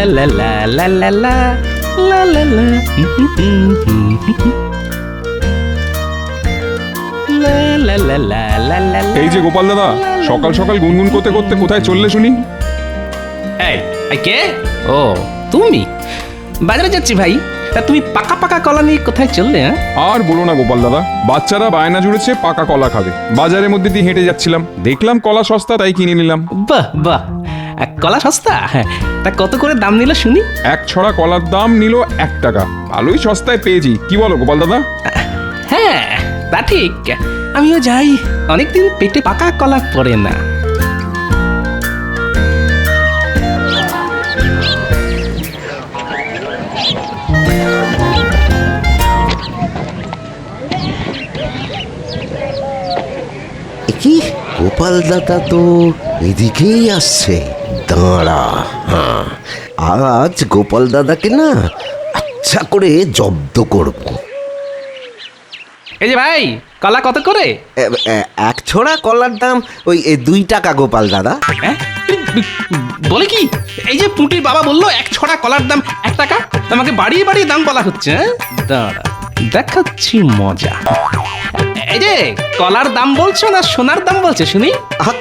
লা লা লা লা লা লা লা লা লা লা লা লা লা লা লা। এই যে গোপাল দাদা, সকাল সকাল গুনগুন করতে করতে কোথায় চললে শুনি? এই কে? ও তুমি? বাজারে যাচ্ছি ভাই। তা তুমি পাকা পাকা কলা নিয়ে কোথায় চললে? হ্যাঁ, আর বলো না গোপাল দাদা, বাচ্চারা বায়না জুড়েছে পাকা কলা খাবে। বাজারের মধ্যে দিয়ে হেঁটে যাচ্ছিলাম, দেখলাম কলা সস্তা, তাই কিনে নিলাম। বাহ বাহ, কলা সস্তা? হ্যাঁ, তা কত করে দাম নিল শুনি? এক ছড়া কলার দাম নিল 1 টাকা। ভালোই সস্তায় পেয়েছি, কি বলো গোপাল দাদা? হ্যাঁ, তা ঠিক। আমিও যাই, অনেকদিন পেটে পাকা কলা পড়ে না। কি গোপাল দাদা তো এদিকেই আসছে। দাঁড়া, হ্যাঁ, আজ গোপাল দাদাকে না আচ্ছা করে জব্দ করব। এই যে ভাই, কলা কত করে? এক ছড়া কলার দাম ওই 2 টাকা গোপাল দাদা। হ্যাঁ? বলে কি? এই যে পুঁটির বাবা বললো 1 ছড়া কলার দাম 1 টাকা, তোমাকে বাড়িয়ে বাড়িয়ে দাম বলা হচ্ছে। হ্যাঁ, দাঁড়া দেখাচ্ছি মজা। এই যে কলার দাম বলছো না সোনার দাম বলছো শুনি?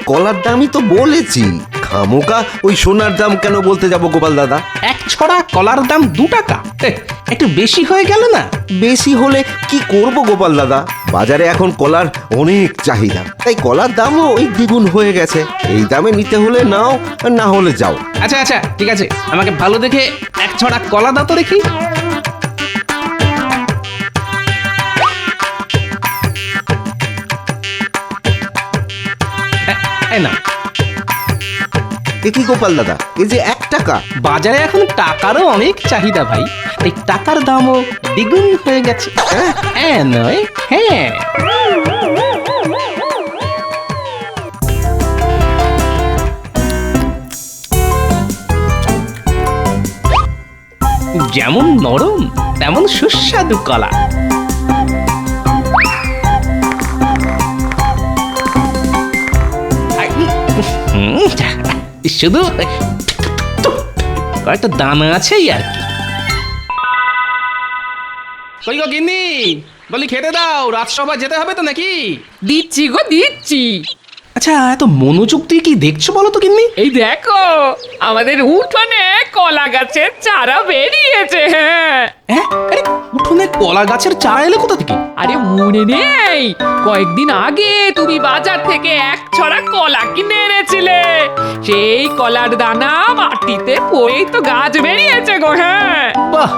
কলার দামই তো বলেছি, খামোকা ওই সোনার দাম কেন বলতে যাব গোপাল দাদা? 1 ছড়া কলার দাম 2 টাকা, একটু বেশি হয়ে গেল না? বেশি হলে কি করব গোপাল দাদা, বাজারে এখন কলার অনেক চাহিদা, তাই কলার দামও ওই দ্বিগুণ হয়ে গেছে। এই দামে নিতে হলে নাও, না হলে যাও। আচ্ছা আচ্ছা, ঠিক আছে, আমাকে ভালো দেখে 1 ছড়া কলা দাও তো দেখি। না, কি গোপাল দাদা, এই যে 1 টাকা। বাজারে এখন টাকারও অনেক চাহিদা ভাই, এই টাকার দামও দ্বিগুণ হয়ে গেছে। হ্যাঁ নয়? হ্যাঁ, যেমন নরম তেমন সুস্বাদু কলা। শুধু কয়েকটা দানা আছে আর কি। কই গো গিন্নি, বলি খেতে দাও, রাজসভা যেতে হবে তো নাকি? দিচ্ছি গো দিচ্ছি। আচ্ছা, এত মনোযোগ দিয়ে কি দেখছো বলো তো গিন্নি? এই দেখো, আমাদের উঠোনে কলা গাছের চারা বেরিয়েছে। হ্যাঁ, আরে উঠোনে কলা গাছের চারা এলো কোথা থেকে? আরে মনে নেই, কয়েকদিন আগে তুমি বাজার থেকে 1 ছড়া কলা কিনে এনেছিলে, সেই কলার দানা মাটিতে পড়েই তো গাছ বেরিয়েছে গো। হ্যাঁ, বাহ,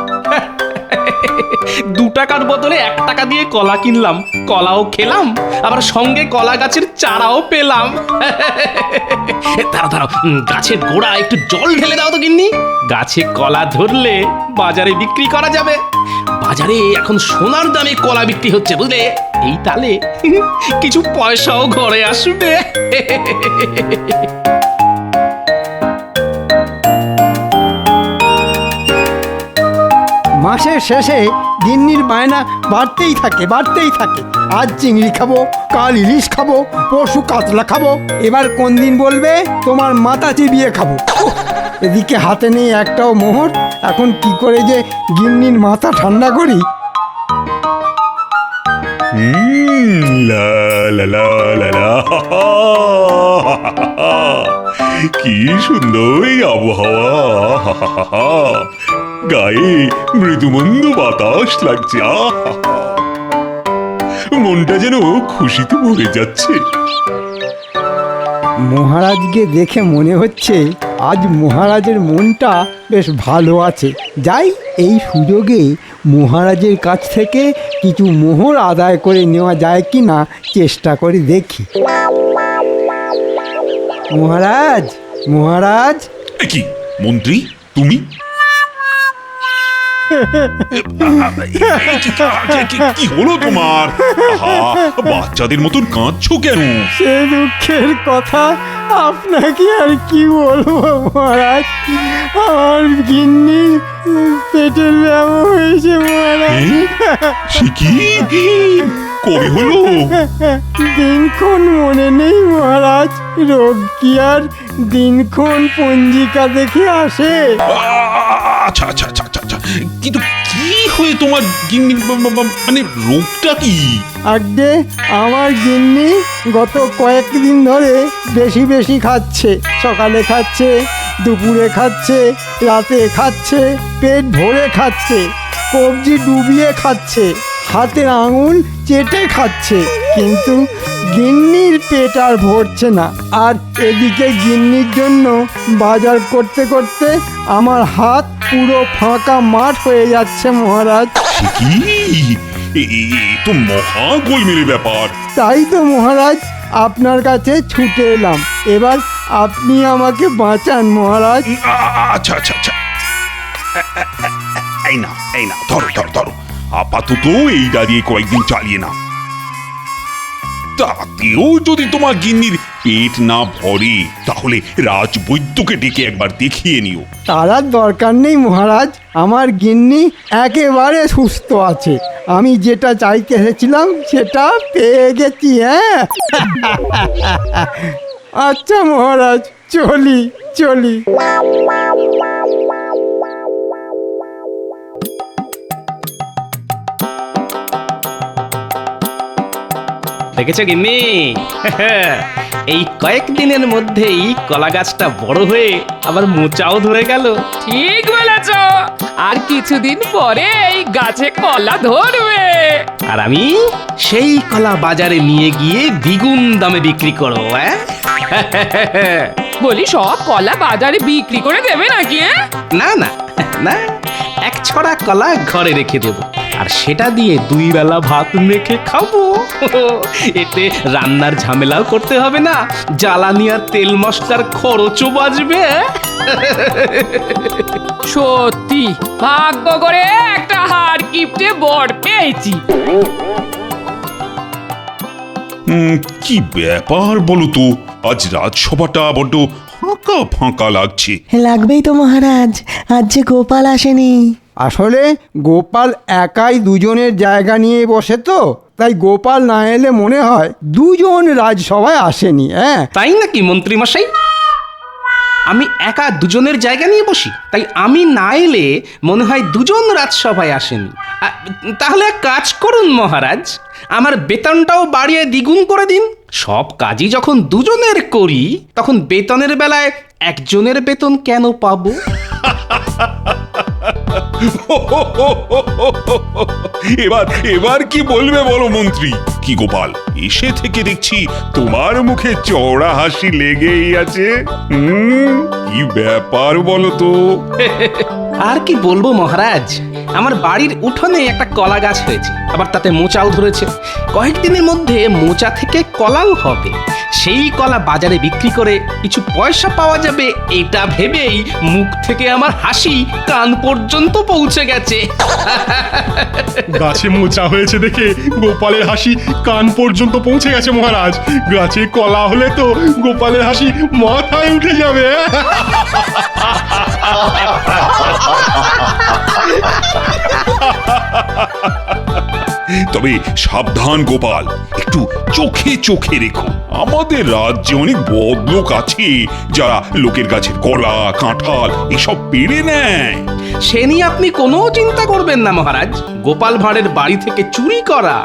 2 টাকার বদলে 1 টাকা দিয়ে কলা কিনলাম, কলাও খেলাম, আবার সঙ্গে কলা গাছের চারাও পেলাম। দাঁড়াও দাঁড়াও, গাছের গোড়া একটু জল ঢেলে দাও তো গিন্নি, গাছে কলা ধরলে বাজারে বিক্রি করা যাবে। বাজারে এখন সোনার দামে কলা বিক্রি হচ্ছে বুঝলে, এই তালে কিছু পয়সাও ঘরে আসবে। মাসের শেষে গিন্নির বায়না বাড়তেই থাকে। আজ চিংড়ি খাবো, কাল ইলিশ খাবো, পরশু কাতলা খাবো, এবার কোন দিন বলবে তোমার মাথা চিবিয়ে খাবো। এদিকে হাতে নেই একটাও মোহর, এখন কি করে যে গিন্নির মাথা ঠান্ডা করি। লা লা লা লা লা। কি সুন্দর এই আবহাওয়া, গায়ে মৃদুমন্দ বাতাস লাগছে, মনটা যেন খুশিতে ভরে যাচ্ছে। মহারাজকে দেখে মনে হচ্ছে আজ মহারাজের মনটা বেশ ভালো আছে। যাই, এই সুযোগে মহারাজের কাছ থেকে কিছু মোহর আদায় করে নেওয়া যায় কি না চেষ্টা করে দেখি। মহারাজ, মহারাজ। কি মন্ত্রী, তুমি? কি হলো তোমার? বাচ্চাদের মতন কাঁদছো কেন? সে দুঃখের কথা আপনাকে আর কি বলবো মহারাজ, আমার গিন্নির পেটের ব্যামো হয়েছে মহারাজ। সে কি, কবে হলো? দিনক্ষণ মনে নেই মহারাজ, রোগ কি আর দিনক্ষণ পঞ্জিকা দেখে আসে? আচ্ছা আচ্ছা আচ্ছা আচ্ছা আচ্ছা। কিন্তু কি হয়ে তোমার গিন্নির মানে রোগটা কি? আগে আমার গিন্নি গত কয়েকদিন ধরে বেশি বেশি খাচ্ছে। সকালে খাচ্ছে, দুপুরে খাচ্ছে, রাতে খাচ্ছে, পেট ভরে খাচ্ছে, কবজি ডুবিয়ে খাচ্ছে, হাতের আঙুল চেটে খাচ্ছে, কিন্তু গিন্নির পেট আর ভরছে না। আর এদিকে গিন্নির জন্য বাজার করতে করতে আমার হাত পুরো ফাঁকা মাঠ হয়ে যাচ্ছে মহারাজ। সে কি? তো মহা গোলমেলের ব্যাপার। তাই তো মহারাজ আপনার কাছে ছুটে এলাম। এবার আপনি আমাকে বাঁচান মহারাজ। আচ্ছা আচ্ছা আচ্ছা, এই না ধরো ধরো ধরো, আপাতত এইটা দিয়ে কয়েকদিন চালিয়ে নাও। তাতেও যদি তোমার গিন্নির পেট না ভরে তাহলে রাজবৈদ্যকে ডেকে একবার দেখিয়ে নিও। তার আর দরকার নেই মহারাজ, আমার গিন্নি একেবারে সুস্থ আছে। আমি যেটা চাইতে এসেছিলাম সেটা পেয়ে গেছি। হ্যাঁ আচ্ছা মহারাজ, চলি চলি। দেখেছো গিন্নি? এই কয়েকদিনের মধ্যেই কলা গাছটা বড় হয়ে আবার মোচাও ধরে গেল। ঠিক বলেছ, আর কিছুদিন পরে এই গাছে কলা ধরবে। আর আমি সেই কলা বাজারে নিয়ে গিয়ে দ্বিগুণ দামে বিক্রি করবো। বলি সব কলা বাজারে বিক্রি করে দেবে নাকি? না না না, এক ছড়া কলা ঘরে রেখে দেব, আর সেটা দিয়ে 2 বেলা ভাত মেখে খাবো। এতে রান্নার ঝামেলাও করতে হবে না, জ্বালানি আর তেল মশলার খরচও বাঁচবে। সত্যি ভাগ্য করে একটা হাড় কিপটে বর পেয়েছি। কি ব্যাপার বলো তো, আজ রাজসভাটা বড্ড ফাঁকা ফাঁকা লাগছে। লাগবেই তো মহারাজ, আজ যে গোপাল আসেনি। আসলে গোপাল একাই দুজনের জায়গা নিয়ে বসে তো, তাই গোপাল না এলে মনে হয় দুজন রাজসভায় আসেনি। হ্যাঁ তাই নাকি মন্ত্রী মশাই? আমি একা দুজনের জায়গা নিয়ে বসি, তাই আমি না এলে মনে হয় দুজন রাজসভায় আসেনি। তাহলে এক কাজ করুন মহারাজ, আমার বেতনটাও বাড়িয়ে দ্বিগুণ করে দিন। সব কাজই যখন দুজনের করি, তখন বেতনের বেলায় একজনের বেতন কেন পাবো? এবার কি বলবে বলো মন্ত্রী? কি গোপাল, এসে থেকে দেখছি তোমার মুখে চওড়া হাসি লেগেই আছে। কি ব্যাপার বলো তো? আর কি বলবো মহারাজ, আমার বাড়ির উঠোনে একটা কলা গাছ হয়েছে, আবার তাতে মোচাও ধরেছে। কয়েকদিনের মধ্যে মোচা থেকে কলাও হবে। সেই কলা বাজারে বিক্রি করে কিছু পয়সা পাওয়া যাবে, এটা ভেবেই মুখ থেকে আমার হাসি কান পর্যন্ত পৌঁছে গেছে। গাছে মোচা হয়েছে দেখে গোপালের হাসি কান পর্যন্ত পৌঁছে গেছে মহারাজ। গাছে কলা হলে তো গোপালের হাসি মাথায় উঠে যাবে। তবে সাবধান গোপাল, একটু চোখে চোখে রেখো। আমাদের রাজ্যে অনেক বদলোক আছে যারা লোকের গাছের কলা কাঁঠাল এসব পেড়ে নেয়। সে নিয়ে আপনি কোনো চিন্তা করবেন না মহারাজ, গোপাল ভাঁড়ের বাড়ি থেকে চুরি করা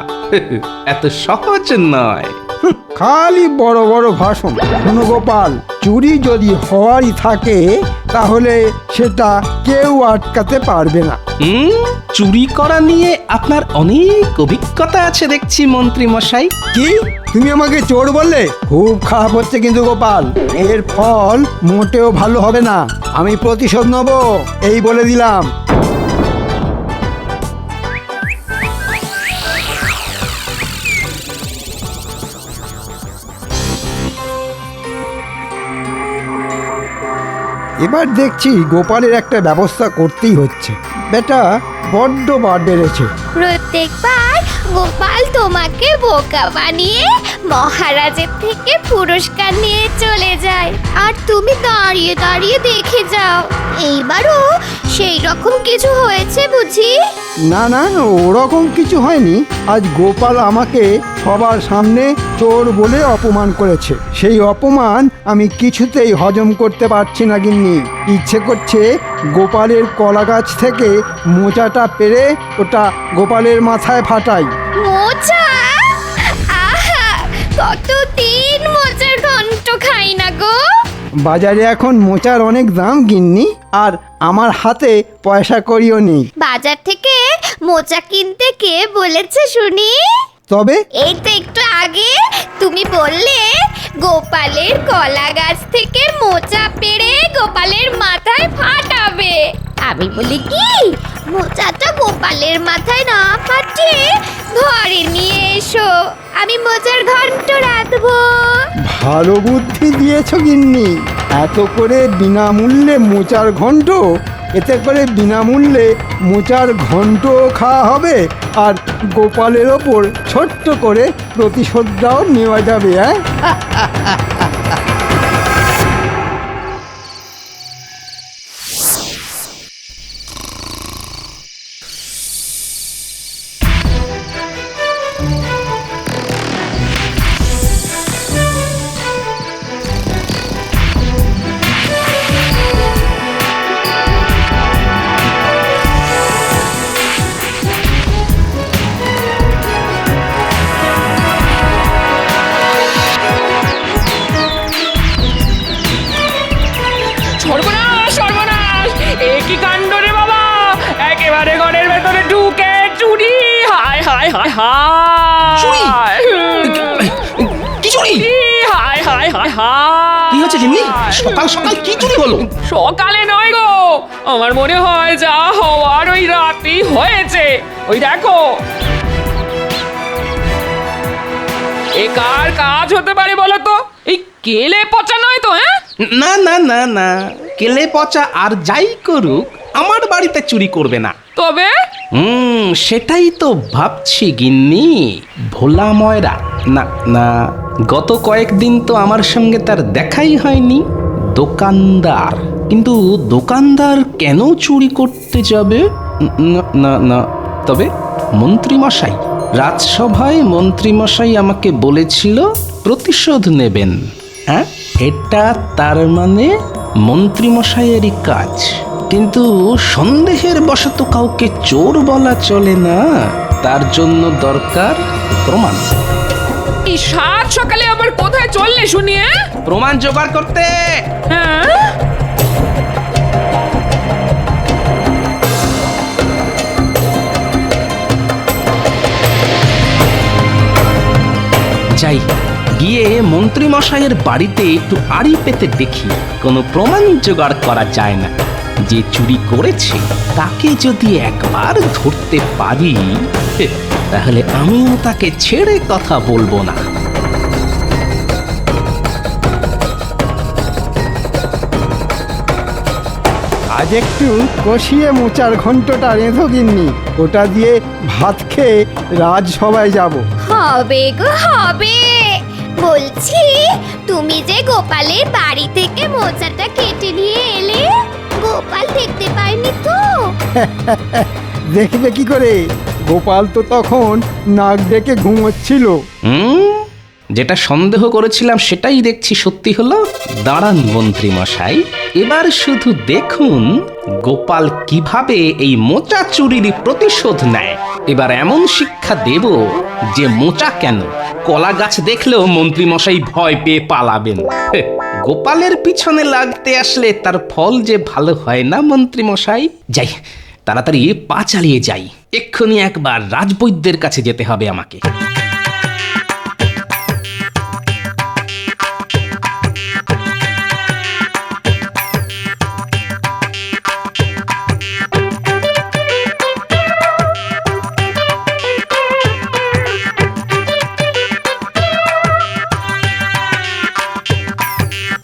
এত সহজ নয়। খালি বড় বড় ভাষণ। শোনো গোপাল, চুরি যদি হওয়ারই থাকে তাহলে সেটা কেউ আটকাতে পারবে না। চুরি করা নিয়ে আপনার অনেক অভিজ্ঞতা আছে দেখছি মন্ত্রী মশাই। কি তুমি আমাকে চোর বললে? খুব খারাপ হচ্ছে কিন্তু গোপাল, এর ফল মোটেও ভালো হবে না। আমি প্রতিশোধ নেব, এই বলে দিলাম। এবার দেখছি গোপালের একটা ব্যবস্থা করতেই হচ্ছে। বেটা বড্ড বার বেড়েছে। প্রত্যেকবার গোপাল তোমাকে বোকা বানিয়ে মহারাজের থেকে পুরস্কার নিয়ে চলে যায়, আর তুমি দাঁড়িয়ে দাঁড়িয়ে দেখে যাও। এইবারও সেই রকম কিছু হয়েছে বুঝি? না না, ওরকম কিছু হয়নি। আজ গোপাল আমাকে সবার সামনে চোর বলে অপমান করেছে। সেই অপমান আমি কিছুতেই হজম করতে পারছি না গিন্নি। ইচ্ছে করছে গোপালের কলা গাছ থেকে মোচাটা পেড়ে ওটা গোপালের মাথায় ফাটাই। মোচা? আহা, কতদিন মোচার ঘন্ট খাই না গো। বাজারে এখন মোচার অনেক দাম গিন্নি, আর আমার হাতে পয়সা কড়িও নেই। বাজার থেকে মোচা কিনতে কে বলেছে শুনি? তবে এই তো একটু আগে তুমি বললে গোপালের কলা গাছ থেকে মোচা পেড়ে গোপালের মাথায় ফাটাবে। আমি বলি কি, মোচাটা গোপালের মাথায় না ফাটিয়ে ঘরে নিয়ে এসো, আমি মোচার ঘন্ট রাঁধবো। ভালো বুদ্ধি দিয়েছ গিন্নি। এত করে বিনামূল্যে মোচার ঘন্ট, এতে করে বিনামূল্যে মোচার ঘন্ট খাওয়া হবে, আর গোপালের ওপর ছোট্ট করে প্রতিশোধটাও নেওয়া যাবে। সর্বনাশ সর্বনাশ, এ কি কাণ্ড রে বাবা! একেবারে ঘরের ভেতরে ঢুকে চুরি! হায় হায় হায় চুরি? হায়! কি চুরি? হায় হায় হায় হায়! কি হচ্ছে গিন্নি? সকাল সকাল কি চুরি হলো? সকালে নয় গো, আমার মনে হয় যা হওয়ার ওই রাতেই হয়েছে। ওই দেখো, এ কার কাজ হতে পারে বলো তো? এই কেলে পচা নয় তো? হ্যাঁ, না না না না, কেলে পচা আর যাই করুক আমার বাড়িতে চুরি করবে না। তবে সেটাই তো ভাবছি গিন্নি। ভোলা ময়রা না না, গত কয়েকদিন তো আমার সঙ্গে তার দেখাই হয়নি। দোকানদার, কিন্তু দোকানদার কেন চুরি করতে যাবে? না না না, তবে মন্ত্রীমশাই, রাজসভায় মন্ত্রীমশাই আমাকে বলেছিল প্রতিশোধ নেবেন। হ্যাঁ, এটা তার মানে মন্ত্রীমশাইয়েরই কাজ। কিন্তু সন্দেহের বশত কাউকে চোর বলা চলে না, তার জন্য দরকার প্রমাণ। এই সাত সকালে আবার কোথায় চললে শুনি? প্রমাণ জোগাড় করতে। হ্যাঁ, যাই, গিয়ে মন্ত্রীমশাইয়ের বাড়িতে একটু আড়ি পেতে দেখি কোনো প্রমাণ জোগাড় করা যায় না। যে চুরি করেছে তাকে যদি একবার ধরতে পারি, তাহলে আমিও তাকে ছেড়ে কথা বলবো না। আজ একটু কষিয়ে মোচার ঘন্টটা রেঁধো গিন্নি, ওটা দিয়ে ভাত খেয়ে রাজসভায় যাব। হবে গো হবে। বলছি, তুমি যে গোপালের বাড়ি থেকে মোচাটা কেটে নিয়ে এলে, গোপাল দেখতে পায়নি তো? দেখবে কি করে? গোপাল তো তখন নাক ডেকে ঘুমোচ্ছিল। যেটা সন্দেহ করেছিলাম সেটাই দেখছি সত্যি হলো। দাঁড়ান মন্ত্রী মশাই, এবার শুধু দেখুন গোপাল কিভাবে এই মোচা চুরির প্রতিশোধ নেয়। এবার এমন শিক্ষা দেব যে মোচা কেন, কলা গাছ দেখলেও মন্ত্রী মশাই ভয় পেয়ে পালাবেন। গোপালের পিছনে লাগতে আসলে তার ফল যে ভালো হয় না মন্ত্রী মশাই। যাই, তাড়াতাড়ি পা চালিয়ে যাই, এক্ষুনি একবার রাজবৈদ্যের কাছে যেতে হবে আমাকে।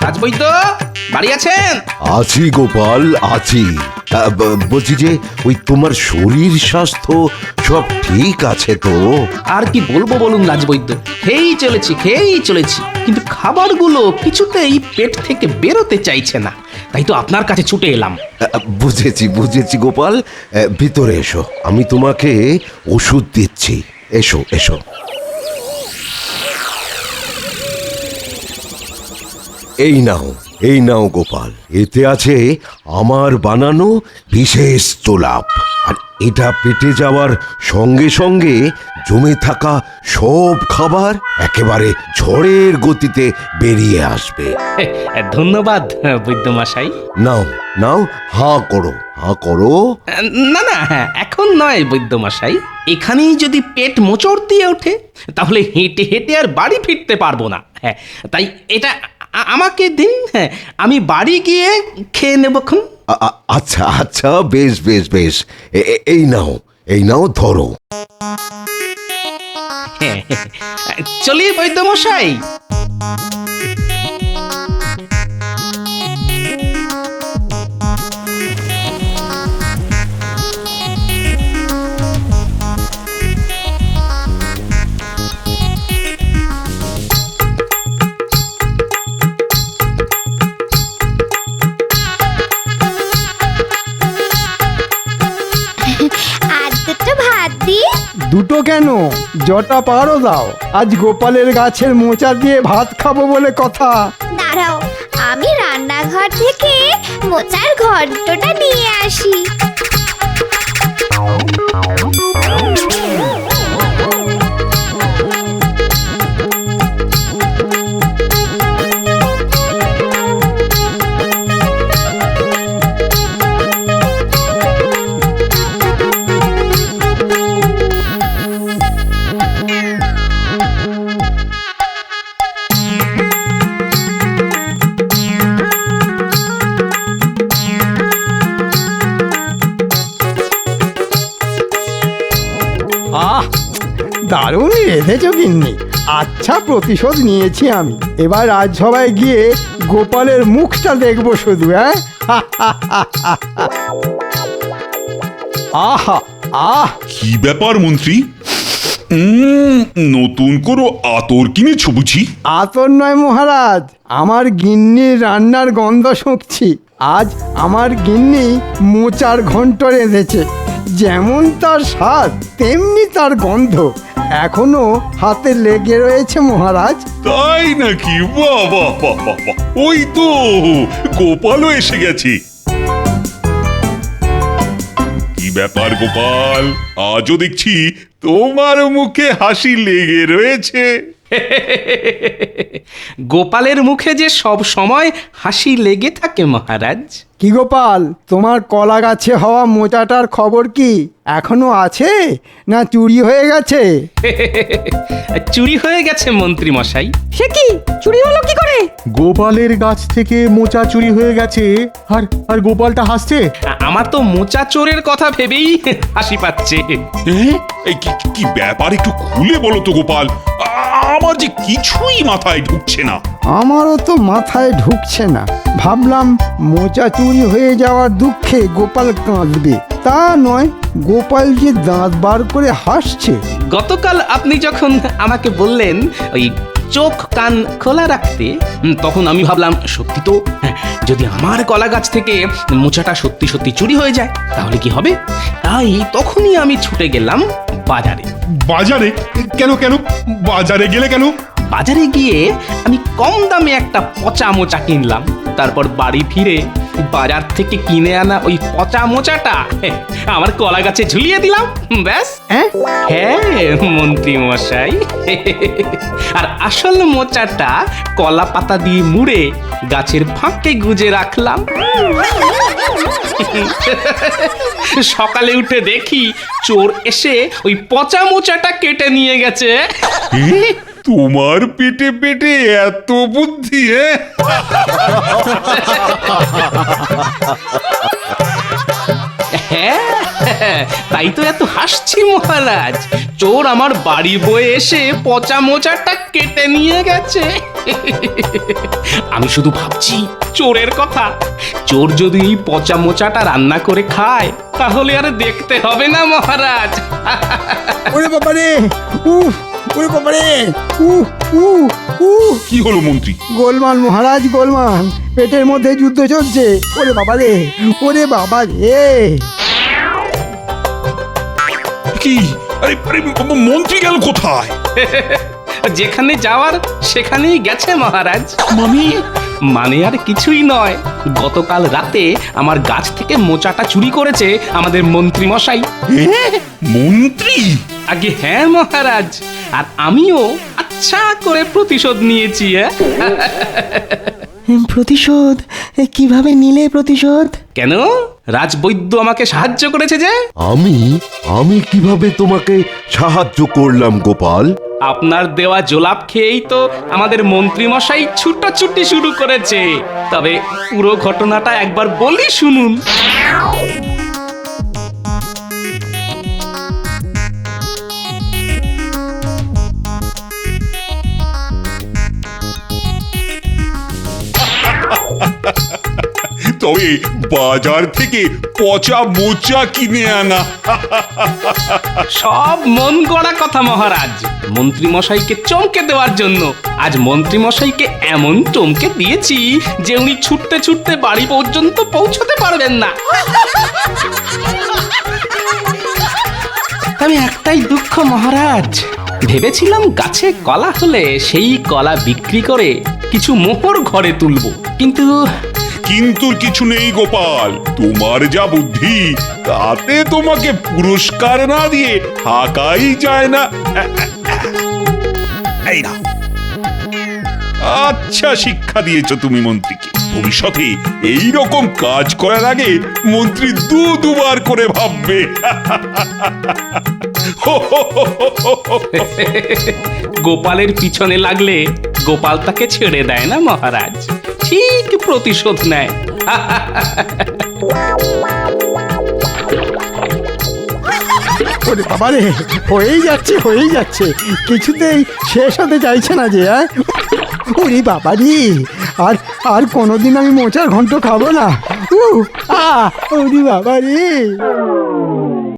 রাজবৈদ্য বাড়ি আছেন? আছি গোপাল, আছি। বলছি যে ওই তোমার শরীর স্বাস্থ্য সব ঠিক আছে তো? আর কি বলবো বলুন রাজবৈদ্য, খেয়েই চলেছি কিন্তু খাবারগুলো কিছুতেই পেট থেকে বেরোতে চাইছে না। তাই তো আপনার কাছে ছুটে এলাম। বুঝেছি বুঝেছি গোপাল, ভিতরে এসো, আমি তোমাকে ওষুধ দিচ্ছি। এসো এসো। এই নাও গোপাল, এতে আছে আমার বানানো বিশেষ তোলাপ, আর এটা পেটে যাওয়ার সঙ্গে সঙ্গে জমে থাকা সব খাবার একেবারে ঝড়ের গতিতে বেরিয়ে আসবে। ধন্যবাদ বৈদ্যমশাই। নাও নাও, হাঁ করো, হাঁ করো। না না, এখন নয় বৈদ্যমশাই, এখানেই যদি পেট মোচড় দিয়ে ওঠে তাহলে হেঁটে হেঁটে আর বাড়ি ফিরতে পারবো না। হ্যাঁ, তাই এটা আমাকে দিন, হ্যাঁ, আমি বাড়ি গিয়ে খেয়ে নেবক্ষণ। আচ্ছা আচ্ছা, বেশ বেশ বেশ, এই নাও ধরো। হ্যাঁ, চলি বৈদ্যমশাই। আর দুটো ভাত দি। দুটো কেন, জটা পারো দাও। আজ গোপালের গাছের মোচা দিয়ে ভাত খাবো বলে কথা। দাঁড়াও, আমি রান্নাঘর থেকে মোচার ঘন্টটা নিয়ে আসি। আহ, দারুণ রেঁধেছো গিন্নি। আচ্ছা, প্রতিশোধ নিয়েছি আমি। এবার রাজসভায় গিয়ে গোপালের মুখটা দেখবো শুধু। হ্যাঁ, আহা আহ, কি ব্যাপার মন্ত্রী? নতুন কোনো আতর কিনেছো বুঝি? আতর নয় মহারাজ, আমার গিন্নির রান্নার গন্ধ শুঁকছি। আজ আমার গিন্নি মোচার ঘন্ট রেঁধেছে। যেমন তার স্বাদ তেমনি তার গন্ধ এখনো হাতে লেগে রয়েছে মহারাজ। তাই নাকি? বাহ বাহ বাহ বাহ বাহ। ওই তো গোপালও এসে গেছে। কি ব্যাপার গোপাল, আজও দেখছি তোমার মুখে হাসি লেগে রয়েছে। গোপালের মুখে যে সব সময় হাসি লেগে থাকে মহারাজ। কি গোপাল, তোমার কলা গাছে হওয়া মোচাটার খবর কি? এখনো আছে না চুরি হয়ে গেছে? চুরি হয়ে গেছে মন্ত্রী মশাই। সে কি, চুরি হলো কি করে? গোপালের গাছ থেকে মোচা চুরি হয়ে গেছে, আর গোপালটা হাসছে। আমার তো মোচা চোরের কথা ভেবেই হাসি পাচ্ছে। এই কি ব্যাপার, একটু খুলে বলো তো গোপাল, আমার যে কিছুই মাথায় ঢুকছে না। আমারও তো মাথায় ঢুকছে না। ভাবলাম মোচা চুরি হয়ে যাওয়ার দুঃখে গোপাল কাঁদবে, তা নয়, গোপাল যে দাঁত বার করে হাসছে। গতকাল আপনি যখন আমাকে বললেন ওই চোখ কান খোলা রাখতে, তখন আমি ভাবলাম সত্যি তো, যদি আমার কলা গাছ থেকে মোচাটা সত্যি সত্যি চুরি হয়ে যায় তাহলে কি হবে। তাই তখনই আমি ছুটে গেলাম বাজারে। বাজারে? কেন কেন বাজারে গেলে কেন? বাজারে গিয়ে আমি কম দামে একটা পচা মোচা কিনলাম। তারপর বাড়ি ফিরে বাজার থেকে কিনে আনা ওই পচা মোচাটা আমার কলা গাছে ঝুলিয়ে দিলাম। ব্যাস। হ্যাঁ মন্ত্রী মশাই, আর আসল মোচাটা কলা পাতা দিয়ে মুড়ে গাছের ফাঁকে গুজে রাখলাম। সকালে উঠে দেখি চোর এসে ওই পচা মোচাটা কেটে নিয়ে গেছে। তোমার পেটে পেটে এত বুদ্ধি? হ্যাঁ, তাই তো এত হাসছি মহারাজ। চোর আমার বাড়ি বয়ে এসে পচা মোচাটা কেটে নিয়ে গেছে। আমি শুধু ভাবছি চোরের কথা। চোর যদি এই পচা মোচাটা রান্না করে খায় তাহলে আর দেখতে হবে না মহারাজ। ওরে বাবারে, উফ, ওরে বাবারে, উফ, উ উ কি হলো মন্ত্রী? গোলমাল মহারাজ গোলমাল, পেটের মধ্যে যুদ্ধ চলছে। ওরে বাবা রে, ওরে বাবা রে। কি? আরে আরে, মন্ত্রী গেল কোথায়? যেখানে যাওয়ার সেখানেই গেছে মহারাজ। মানে আর কিছুই নয়, গতকাল রাতে আমার গাছ থেকে মোচাটা চুরি করেছে আমাদের মন্ত্রী মশাই। মন্ত্রী? আগে হ্যাঁ মহারাজ, আর আমিও আচ্ছা করে প্রতিশোধ নিয়েছি। প্রতিশোধ? কিভাবে নিলে প্রতিশোধ? কেন, রাজবৈদ্য আমাকে সাহায্য করেছে যে। আমি কিভাবে তোমাকে সাহায্য করলাম গোপাল? আপনার দেওয়া জোলাপ খেয়েই তো আমাদের মন্ত্রী মশাই ছুটোছুটি শুরু করেছে। তবে পুরো ঘটনাটা একবার বলি শুনুন। তবে বাজার থেকে পচা মোচা কিনে আনা। সব মন গড়া কথা মহারাজ, মন্ত্রী মশাইকে চমকে দেওয়ার জন্য। আজ মন্ত্রী মশাইকে এমন চমকে দিয়েছি যে উনি ছুটতে ছুটতে বাড়ি পর্যন্ত পৌঁছতে পারবেন না। আমি একটাই দুঃখ মহারাজ, ভেবেছিলাম গাছে কলা হলে সেই কলা বিক্রি করে কিছু মোহর ঘরে তুলবো, কিন্তু কিন্তু কিছু নেই গোপাল, তোমার যা বুদ্ধি তাতে তোমাকে পুরস্কার না দিয়ে থাকাই যায় না। এই না, আচ্ছা শিক্ষা দিয়েছো তুমি মন্ত্রীকে। ভবিষ্যতে এই রকম কাজ করার আগে মন্ত্রী দুবার করে ভাববে। গোপালের পিছনে লাগলে গোপাল তাকে ছেড়ে দেয় না মহারাজ, ঠিক প্রতিশোধ নেয়। ওরে বাবা রে, হয়েই যাচ্ছে, কিছুতেই শেষ হতে চাইছে না যে। ওরে বাবা রে, আর কোনোদিন আমি মোচার ঘন্ট খাবো না। ওরে বাবা রে।